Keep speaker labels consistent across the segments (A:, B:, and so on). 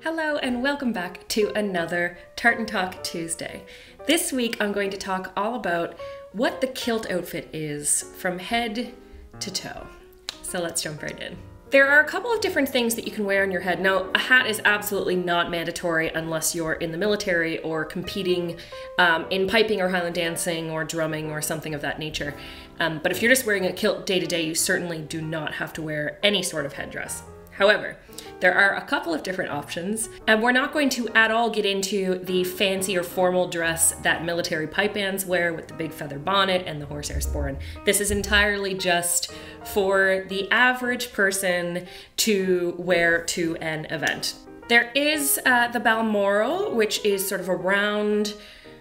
A: Hello and welcome back to another Tartan Talk Tuesday. This week I'm going to talk all about what the kilt outfit is from head to toe. So let's jump right in. There are a couple of different things that you can wear on your head. Now, a hat is absolutely not mandatory unless you're in the military or competing in piping or Highland dancing or drumming or something of that nature. But if you're just wearing a kilt day to day, you certainly do not have to wear any sort of headdress. However, there are a couple of different options, and we're not going to at all get into the fancy or formal dress that military pipe bands wear with the big feather bonnet and the horsehair sporran. This is entirely just for the average person to wear to an event. There is the Balmoral, which is sort of a round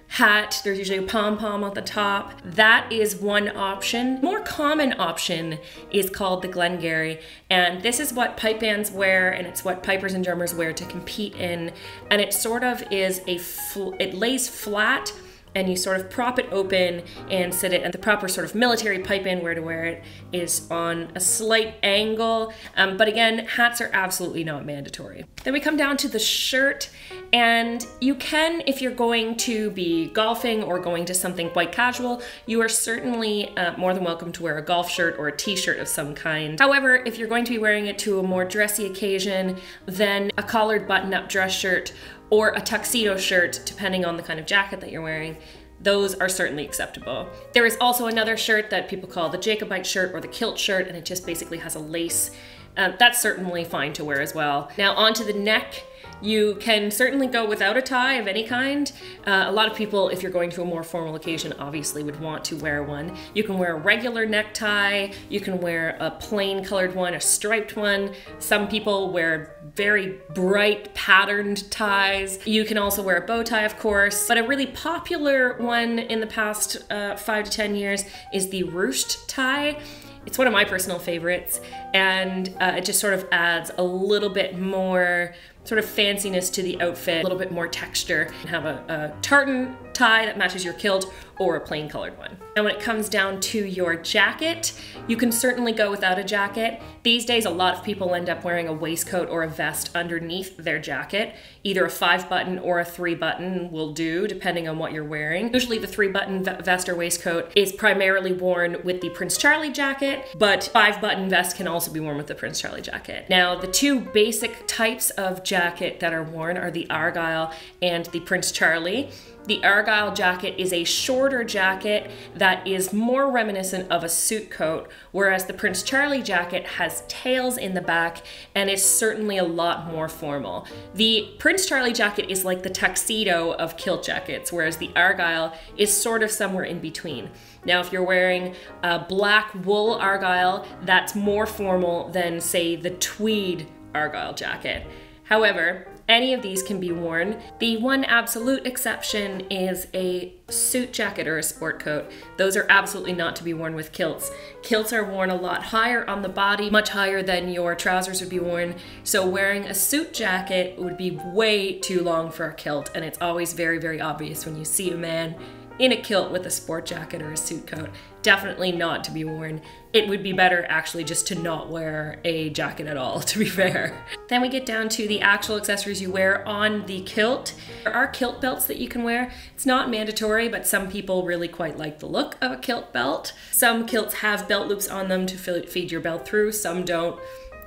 A: hat. There's usually a pom-pom at the top. That is one option. More common option is called the Glengarry, and this is what pipe bands wear, and it's what pipers and drummers wear to compete in, and it sort of is it lays flat, and you sort of prop it open and sit it, and the proper sort of military pipe band wear to wear it is on a slight angle. But again, hats are absolutely not mandatory. Then we come down to the shirt, and you can, if you're going to be golfing or going to something quite casual, you are certainly more than welcome to wear a golf shirt or a t-shirt of some kind. However, if you're going to be wearing it to a more dressy occasion, then a collared button-up dress shirt or a tuxedo shirt, depending on the kind of jacket that you're wearing, those are certainly acceptable. There is also another shirt that people call the Jacobite shirt or the kilt shirt, and it just basically has a lace. That's certainly fine to wear as well. Now onto the neck. You can certainly go without a tie of any kind. A lot of people, if you're going to a more formal occasion, obviously would want to wear one. You can wear a regular necktie, you can wear a plain colored one, a striped one. Some people wear very bright patterned ties. You can also wear a bow tie, of course, but a really popular one in the past 5 to 10 years is the ruched tie. It's one of my personal favorites, and it just sort of adds a little bit more sort of fanciness to the outfit, a little bit more texture. You can have a tartan tie that matches your kilt or a plain colored one. And when it comes down to your jacket, you can certainly go without a jacket. These days, a lot of people end up wearing a waistcoat or a vest underneath their jacket. Either a 5-button or a 3-button will do, depending on what you're wearing. Usually the 3-button vest or waistcoat is primarily worn with the Prince Charlie jacket, but 5-button vest can also be worn with the Prince Charlie jacket. Now, the two basic types of jacket that are worn are the Argyle and the Prince Charlie. The Argyle jacket is a shorter jacket that is more reminiscent of a suit coat, whereas the Prince Charlie jacket has tails in the back and is certainly a lot more formal. The Prince Charlie jacket is like the tuxedo of kilt jackets, whereas the Argyle is sort of somewhere in between. Now, if you're wearing a black wool Argyle, that's more formal than, say, the tweed Argyle jacket. However, any of these can be worn. The one absolute exception is a suit jacket or a sport coat. Those are absolutely not to be worn with kilts. Kilts are worn a lot higher on the body, much higher than your trousers would be worn. So wearing a suit jacket would be way too long for a kilt, and it's always very, very obvious when you see a man in a kilt with a sport jacket or a suit coat. Definitely not to be worn. It would be better actually just to not wear a jacket at all, to be fair. Then we get down to the actual accessories you wear on the kilt. There are kilt belts that you can wear. It's not mandatory, but some people really quite like the look of a kilt belt. Some kilts have belt loops on them to feed your belt through, some don't.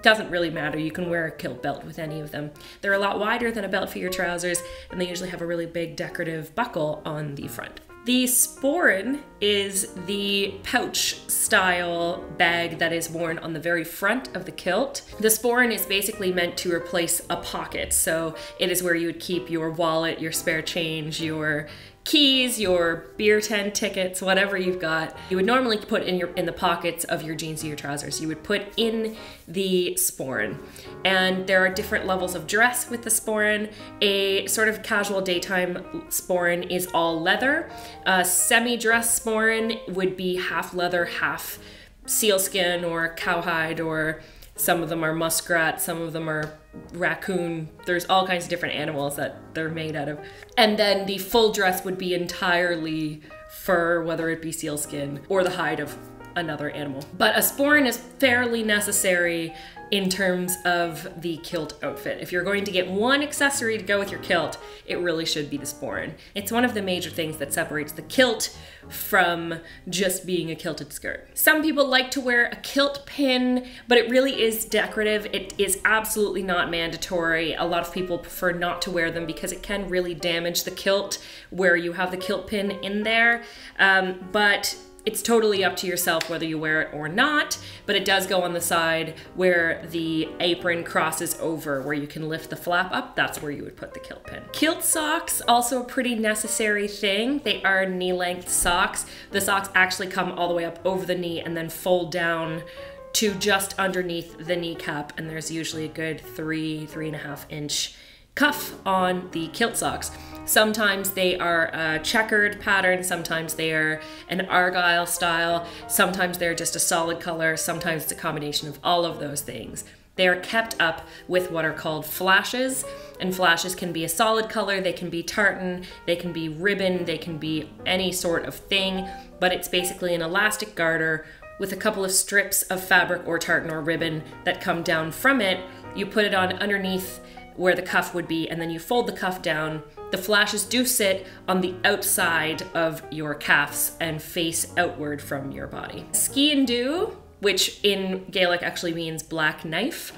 A: Doesn't really matter, you can wear a kilt belt with any of them. They're a lot wider than a belt for your trousers, and they usually have a really big decorative buckle on the front. The sporran is the pouch style bag that is worn on the very front of the kilt. The sporran is basically meant to replace a pocket, so it is where you would keep your wallet, your spare change, your keys, your beer tent tickets, whatever you've got. You would normally put in the pockets of your jeans or your trousers. You would put in the sporran. And there are different levels of dress with the sporran. A sort of casual daytime sporran is all leather. A semi-dress sporran would be half leather, half sealskin or cowhide, or some of them are muskrat, some of them are raccoon. There's all kinds of different animals that they're made out of. And then the full dress would be entirely fur, whether it be sealskin or the hide of another animal. But a sporran is fairly necessary in terms of the kilt outfit. If you're going to get one accessory to go with your kilt, it really should be the sporran. It's one of the major things that separates the kilt from just being a kilted skirt. Some people like to wear a kilt pin, but it really is decorative. It is absolutely not mandatory. A lot of people prefer not to wear them because it can really damage the kilt where you have the kilt pin in there. But it's totally up to yourself whether you wear it or not, but it does go on the side where the apron crosses over, where you can lift the flap up. That's where you would put the kilt pin. Kilt socks, also a pretty necessary thing. They are knee-length socks. The socks actually come all the way up over the knee and then fold down to just underneath the kneecap, and there's usually a good 3.5 inch cuff on the kilt socks. Sometimes they are a checkered pattern, sometimes they are an argyle style, sometimes they're just a solid color, sometimes it's a combination of all of those things. They are kept up with what are called flashes, and flashes can be a solid color, they can be tartan, they can be ribbon, they can be any sort of thing, but it's basically an elastic garter with a couple of strips of fabric or tartan or ribbon that come down from it. You put it on underneath where the cuff would be, and then you fold the cuff down. The flashes do sit on the outside of your calves and face outward from your body. Ski and do, which in Gaelic actually means black knife.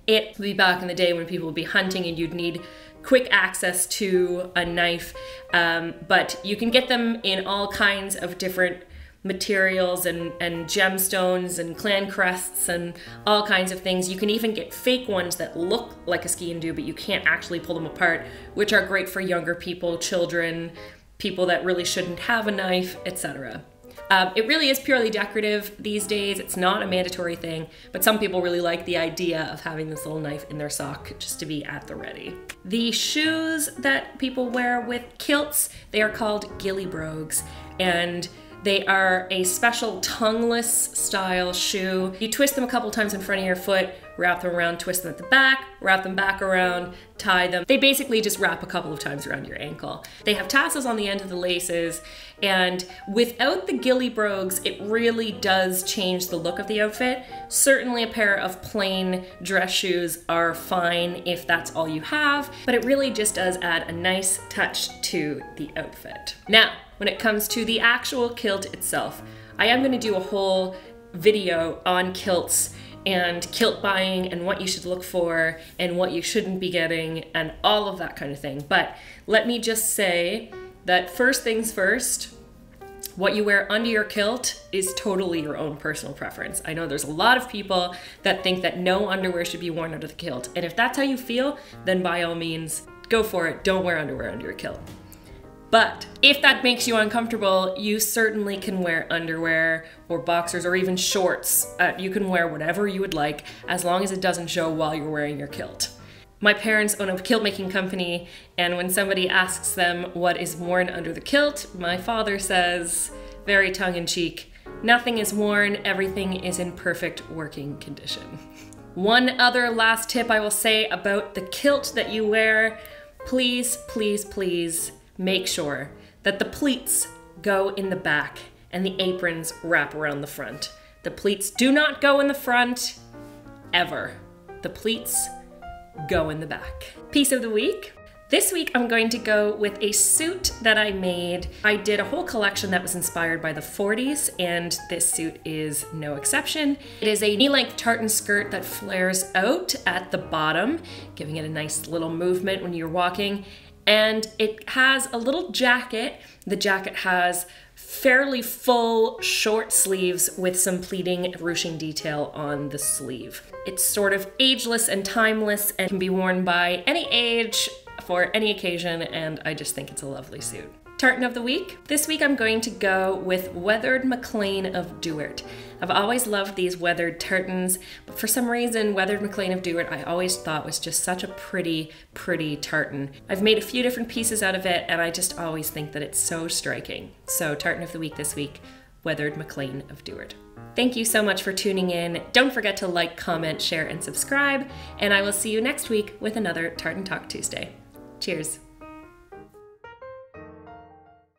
A: It would be back in the day when people would be hunting and you'd need quick access to a knife, but you can get them in all kinds of different materials and gemstones and clan crests and all kinds of things. You can even get fake ones that look like a ski and do, but you can't actually pull them apart, which are great for younger people, children, people that really shouldn't have a knife, etc. It really is purely decorative these days. It's not a mandatory thing, but some people really like the idea of having this little knife in their sock just to be at the ready. The shoes that people wear with kilts, they are called ghillie brogues, and they are a special tongueless style shoe. You twist them a couple times in front of your foot, wrap them around, twist them at the back, wrap them back around, tie them. They basically just wrap a couple of times around your ankle. They have tassels on the end of the laces, and without the ghillie brogues, it really does change the look of the outfit. Certainly a pair of plain dress shoes are fine if that's all you have, but it really just does add a nice touch to the outfit. Now, when it comes to the actual kilt itself, I am going to do a whole video on kilts and kilt buying and what you should look for and what you shouldn't be getting and all of that kind of thing. But let me just say that first things first, what you wear under your kilt is totally your own personal preference. I know there's a lot of people that think that no underwear should be worn under the kilt. And if that's how you feel, then by all means, go for it. Don't wear underwear under your kilt. But if that makes you uncomfortable, you certainly can wear underwear or boxers or even shorts. You can wear whatever you would like as long as it doesn't show while you're wearing your kilt. My parents own a kilt making company, and when somebody asks them what is worn under the kilt, my father says, very tongue-in-cheek, "Nothing is worn, everything is in perfect working condition." One other last tip I will say about the kilt that you wear, please, please, please, make sure that the pleats go in the back and the aprons wrap around the front. The pleats do not go in the front, ever. The pleats go in the back. Piece of the week. This week I'm going to go with a suit that I made. I did a whole collection that was inspired by the 40s, and this suit is no exception. It is a knee-length tartan skirt that flares out at the bottom, giving it a nice little movement when you're walking. And it has a little jacket. The jacket has fairly full short sleeves with some pleating ruching detail on the sleeve. It's sort of ageless and timeless and can be worn by any age for any occasion, and I just think it's a lovely suit. Tartan of the week. This week I'm going to go with Weathered MacLean of Duart. I've always loved these weathered tartans, but for some reason Weathered MacLean of Duart I always thought was just such a pretty, pretty tartan. I've made a few different pieces out of it, and I just always think that it's so striking. So Tartan of the week this week, Weathered MacLean of Duart. Thank you so much for tuning in. Don't forget to like, comment, share, and subscribe, and I will see you next week with another Tartan Talk Tuesday. Cheers.